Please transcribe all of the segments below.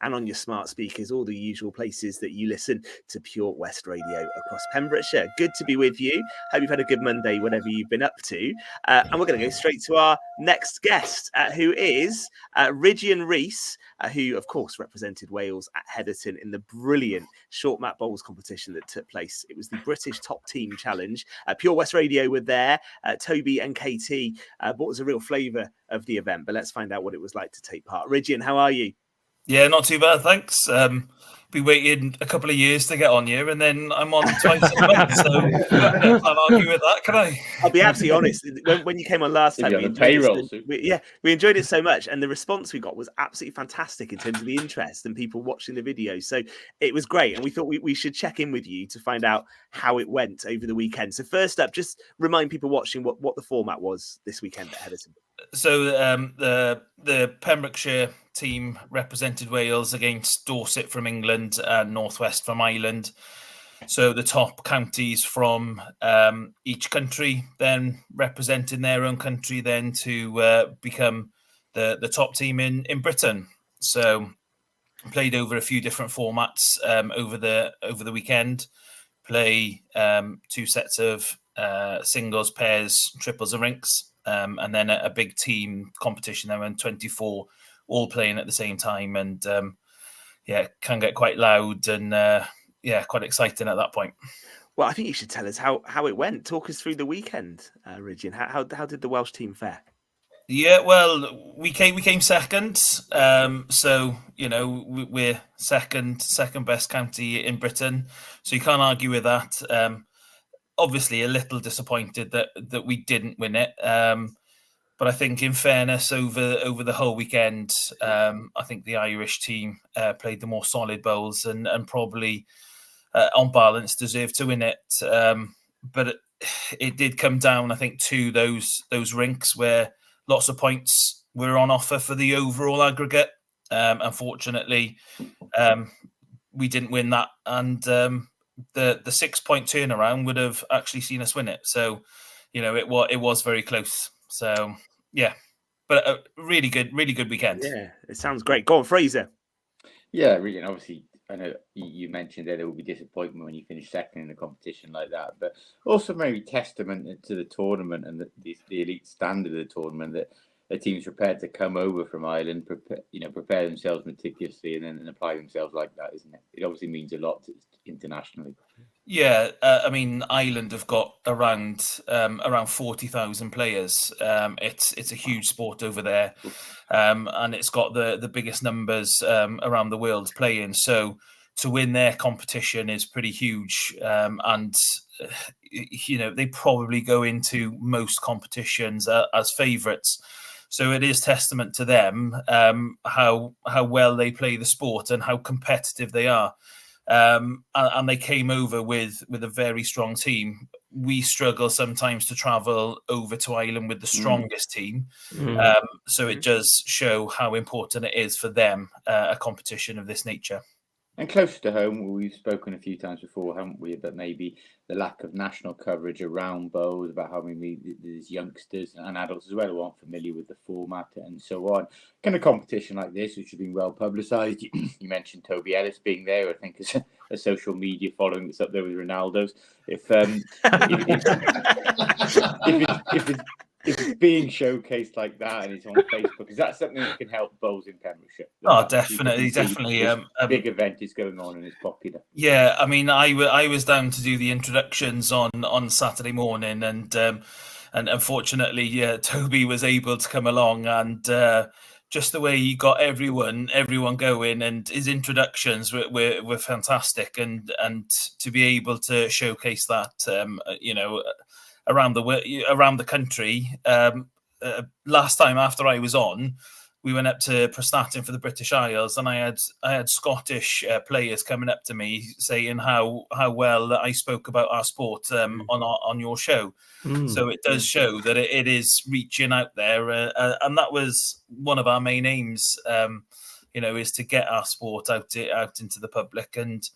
and on your smart speakers, all the usual places that you listen to Pure West Radio across Pembrokeshire. Good to be with you. Hope you've had a good Monday, whatever you've been up to. And we're going to go straight to our next guest, who is Rydian Rees, who, of course, represented Wales at Heatherton in the brilliant short mat bowls competition that took place. It was the British Top Team Challenge. Pure West Radio were there. Toby and KT brought us a real flavour of the event, but let's find out what it was like to take part. Rydian, how are you? Yeah, not too bad, thanks. Been waiting a couple of years to get on here, and then I'm on twice a month, so I can't argue with that, can I? I'll be absolutely honest. When you came on last time, we enjoyed it so much, and the response we got was absolutely fantastic in terms of the interest and people watching the videos. So it was great, and we thought we should check in with you to find out how it went over the weekend. So first up, just remind people watching what the format was this weekend at Heatherton. So the Pembrokeshire team represented Wales against Dorset from England and North West from Ireland. So the top counties from each country then representing their own country then to become the top team in Britain. So played over a few different formats over the weekend. Play 2 sets of singles, pairs, triples and rinks. And then a big team competition there when 24 all playing at the same time, and can get quite loud and quite exciting at that point. Well, I think you should tell us how it went. Talk us through the weekend, Rydian. How did the Welsh team fare? Yeah, well, we came second. So we're second best county in Britain. So you can't argue with that. Obviously a little disappointed that we didn't win it. But I think in fairness over the whole weekend, I think the Irish team played the more solid bowls and probably on balance deserved to win it. But it did come down, I think, to those rinks where lots of points were on offer for the overall aggregate. Unfortunately, we didn't win that, and the 6-point turnaround would have actually seen us win it. So, it was very close. So, yeah, but a really good weekend. Yeah, it sounds great. Go on, Fraser. Yeah, really, and obviously, I know you mentioned there will be disappointment when you finish second in a competition like that, but also maybe testament to the tournament and the elite standard of the tournament that the team's prepared to come over from Ireland, prepare themselves meticulously, and then apply themselves like that, isn't it? It obviously means a lot internationally. Yeah, I mean, Ireland have got around 40,000 players. It's a huge sport over there, and it's got the biggest numbers around the world playing. So to win their competition is pretty huge, and they probably go into most competitions as favourites. So it is testament to them how well they play the sport and how competitive they are. And they came over with a very strong team. We struggle sometimes to travel over to Ireland with the strongest team. So it does show how important it is for them, a competition of this nature. And close to home, we've spoken a few times before, haven't we, about maybe the lack of national coverage around bowls, about how maybe there's youngsters and adults as well who aren't familiar with the format and so on. Kind of competition like this, which has been well publicised. You mentioned Toby Ellis being there, I think, as a social media following that's up there with Ronaldo's. If it's being showcased like that and it's on Facebook, is that something that can help bowls in Pembrokeshire? Oh, definitely. A big event is going on and it's popular. Yeah, I mean, I was down to do the introductions on Saturday morning, and unfortunately, Toby was able to come along, and just the way he got everyone going, and his introductions were fantastic, and to be able to showcase that, around the country. Last time after I was on, we went up to Prestatyn for the British Isles, and I had Scottish players coming up to me saying how well I spoke about our sport on your show. So it does show that it is reaching out there, and that was one of our main aims. Is to get our sport out into the public, and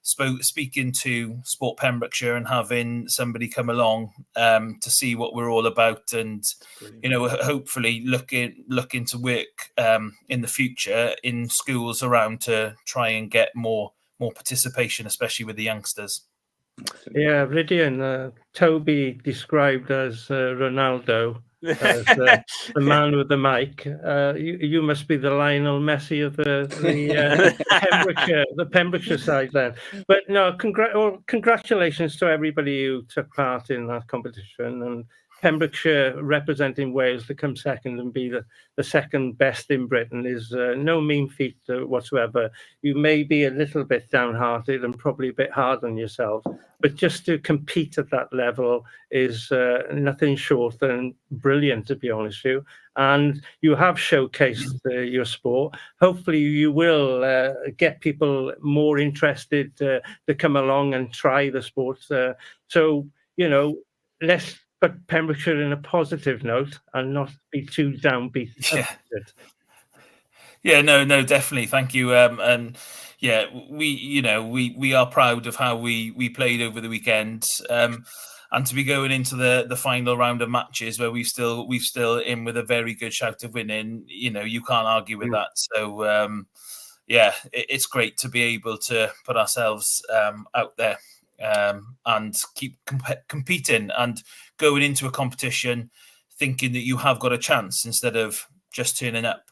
speaking to Sport Pembrokeshire and having somebody come along to see what we're all about, and hopefully looking to work in the future in schools around to try and get more participation, especially with the youngsters. Yeah, Rydian, Toby described as Ronaldo, as the man with the mic. You must be the Lionel Messi of the Pembrokeshire side then. But no, congratulations to everybody who took part in that competition, and Pembrokeshire representing Wales to come second and be the second best in Britain is no mean feat whatsoever. You may be a little bit downhearted and probably a bit hard on yourself, but just to compete at that level is nothing short than brilliant, to be honest with you. And you have showcased your sport. Hopefully you will get people more interested to come along and try the sport. So, let's put Pembrokeshire in a positive note and not be too downbeat. Yeah, no, definitely. Thank you. And yeah, we are proud of how we played over the weekend. And to be going into the final round of matches where we've still in with a very good shout of winning, you can't argue with that. So it's great to be able to put ourselves out there and keep competing and going into a competition thinking that you have got a chance instead of just turning up.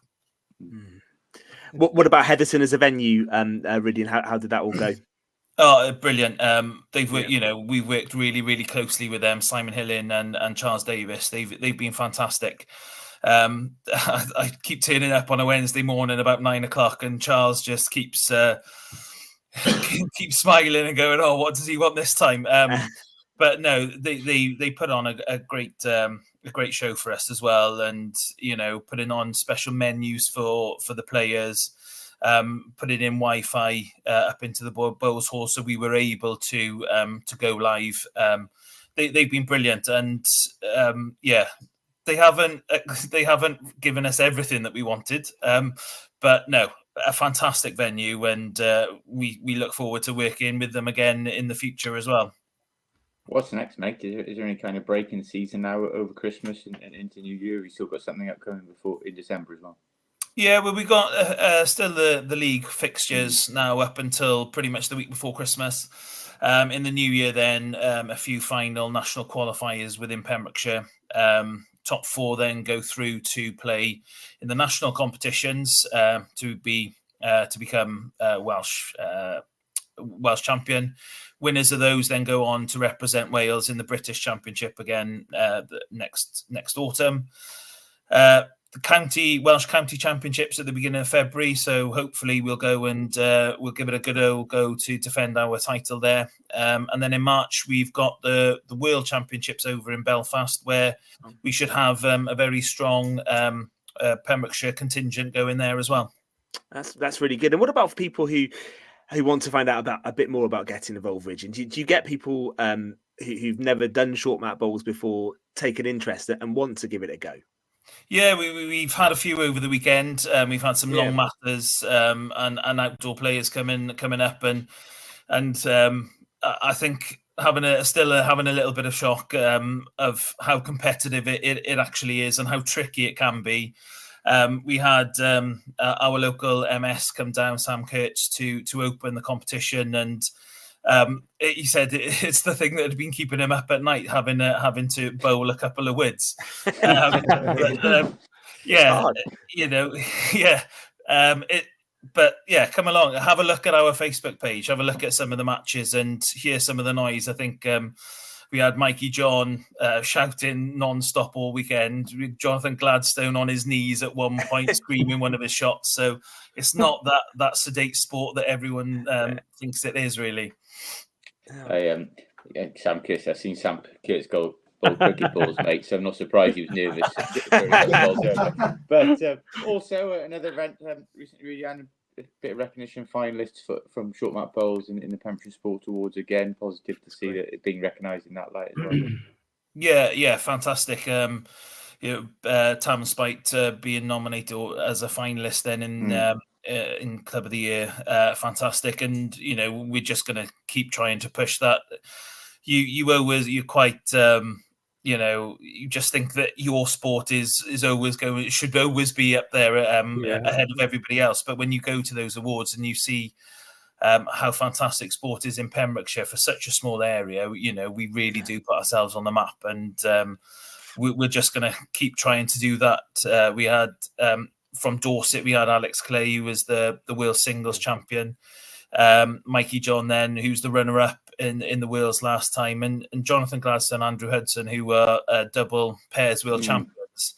What about Heatherton as a venue, Rydian? How did that all go? Oh, brilliant! They've worked, we've worked really, really closely with them. Simon Hillen and Charles Davis. They've been fantastic. I keep turning up on a Wednesday morning about 9 o'clock, and Charles just keeps smiling and going, "Oh, what does he want this time?" But no, they put on a great show for us as well, and putting on special menus for the players, putting in Wi-Fi up into the Bowls Hall, so we were able to go live. They've been brilliant, and they haven't given us everything that we wanted, but no, a fantastic venue, and we look forward to working with them again in the future as well. What's next, mate? Is there any kind of break in season now over Christmas and into New Year? Have you still got something upcoming in December as well? Yeah, well, we've got still the league fixtures now up until pretty much the week before Christmas. In the new year, then a few final national qualifiers within Pembrokeshire. Top four then go through to play in the national competitions to become Welsh champion. Winners of those then go on to represent Wales in the British Championship again next autumn. The Welsh County Championships at the beginning of February, so hopefully we'll go and we'll give it a good old go to defend our title there. And then in March we've got the World Championships over in Belfast, where we should have a very strong Pembrokeshire contingent going there as well. That's really good. And what about people who want to find out about a bit more about getting involved, Ridge? And do you get people who've never done short mat bowls before take an interest and want to give it a go? Yeah, we've had a few over the weekend. We've had some long matters and outdoor players coming up, and I think having a little bit of shock of how competitive it actually is and how tricky it can be. We had our local MS come down, Sam Kurtz, to open the competition, and he said it's the thing that had been keeping him up at night, having to bowl a couple of wids. Come along, have a look at our Facebook page, have a look at some of the matches and hear some of the noise. I think we had Mikey John shouting non-stop all weekend. Jonathan Gladstone on his knees at one point, screaming one of his shots. So it's not that sedate sport that everyone thinks it is, really. Sam Curtis, I've seen Sam Curtis bowl cricket balls, mate, so I'm not surprised he was nervous. But also another event recently, really, and a bit of recognition, finalists from short mat bowls in the Pembrokeshire Sport Awards. Again, positive to see that it being recognised in that light as well. Yeah, fantastic. Tam Spite being nominated as a finalist then in Club of the Year. Fantastic, and we're just going to keep trying to push that. You're quite. You just think that your sport is always going, should always be up there ahead of everybody else. But when you go to those awards and you see how fantastic sport is in Pembrokeshire for such a small area, we really do put ourselves on the map, and we're just going to keep trying to do that. We had from Dorset, we had Alex Clay, who was the Wales singles champion. Mikey John then, who's the runner-up in the Wales last time, and Jonathan Gladstone, Andrew Hudson, who were double pairs world champions.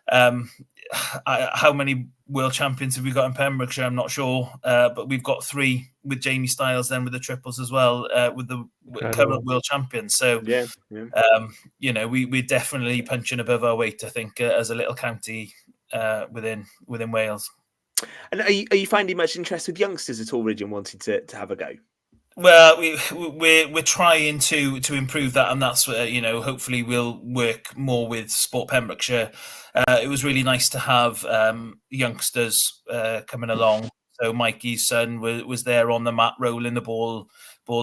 How many world champions have we got in Pembrokeshire? I'm not sure, but we've got 3 with Jamie Styles, then with the triples as well, with the current world champions. So we're definitely punching above our weight, I think, as a little county within Wales. And are you finding much interest with youngsters at all, Ridge, and wanting to have a go? Well, we're trying to improve that, and that's hopefully we'll work more with Sport Pembrokeshire. It was really nice to have youngsters coming along. So Mikey's son was there on the mat rolling the ball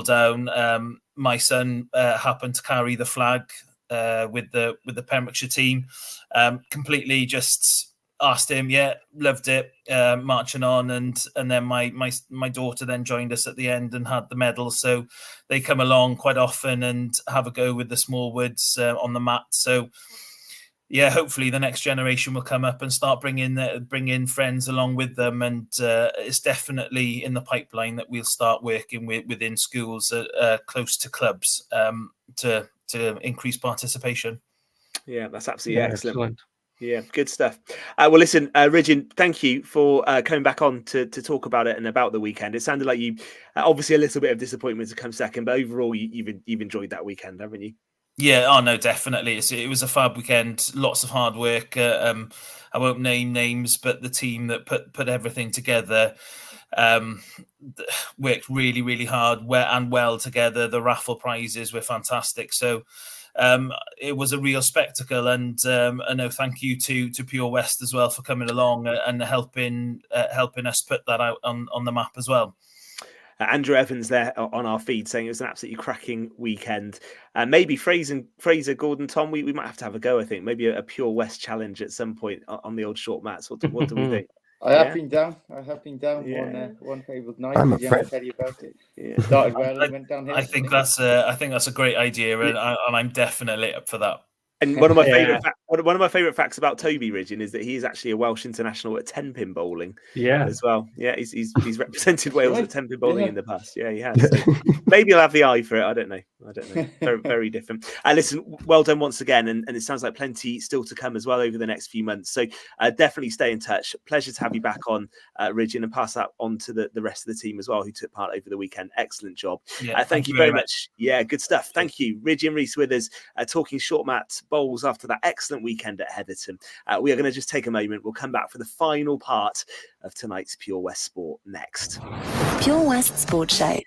down. My son happened to carry the flag with the Pembrokeshire team. Completely just asked him, loved it, marching on, and then my daughter then joined us at the end and had the medal. So they come along quite often and have a go with the small woods on the mat. So hopefully the next generation will come up and start bring in friends along with them, and it's definitely in the pipeline that we'll start working within schools close to clubs to increase participation. Yeah, that's absolutely excellent. Yeah, good stuff. Well, listen, Ridge, thank you for coming back on to talk about it and about the weekend. It sounded like you obviously a little bit of disappointment to come second, but overall you've enjoyed that weekend, haven't you? Yeah, no, definitely. It was a fab weekend. Lots of hard work. I won't name names, but the team that put everything together worked really, really hard and well together. The raffle prizes were fantastic. So it was a real spectacle, and thank you to Pure West as well for coming along and helping us put that out on the map as well. Andrew Evans there on our feed saying it was an absolutely cracking weekend. Maybe Fraser, Gordon, Tom, we might have a go, I think. Maybe a Pure West challenge at some point on the old short mats. What do we think? I have been down. One favourite night. Did you tell you about it? Yeah. Started well and went downhill. I think that's a great idea, and I'm definitely up for that. And one of my favourite facts about Toby Ridgeon is that he is actually a Welsh international at 10-pin bowling. Yeah, as well. Yeah, he's represented Wales at 10-pin bowling in the past. Yeah, he has. So maybe he'll have the eye for it. I don't know. Very, very different. Listen, well done once again, and it sounds like plenty still to come as well over the next few months. So definitely stay in touch. Pleasure to have you back on, Ridgeon, and pass that on to the rest of the team as well who took part over the weekend. Excellent job. Yeah, thank you very much. Yeah, good stuff. Thank you, Ridgeon Reese with us, talking short mat bowls after that excellent weekend at Heatherton. We are going to just take a moment. We'll come back for the final part of tonight's Pure West Sport next. Pure West Sport Show.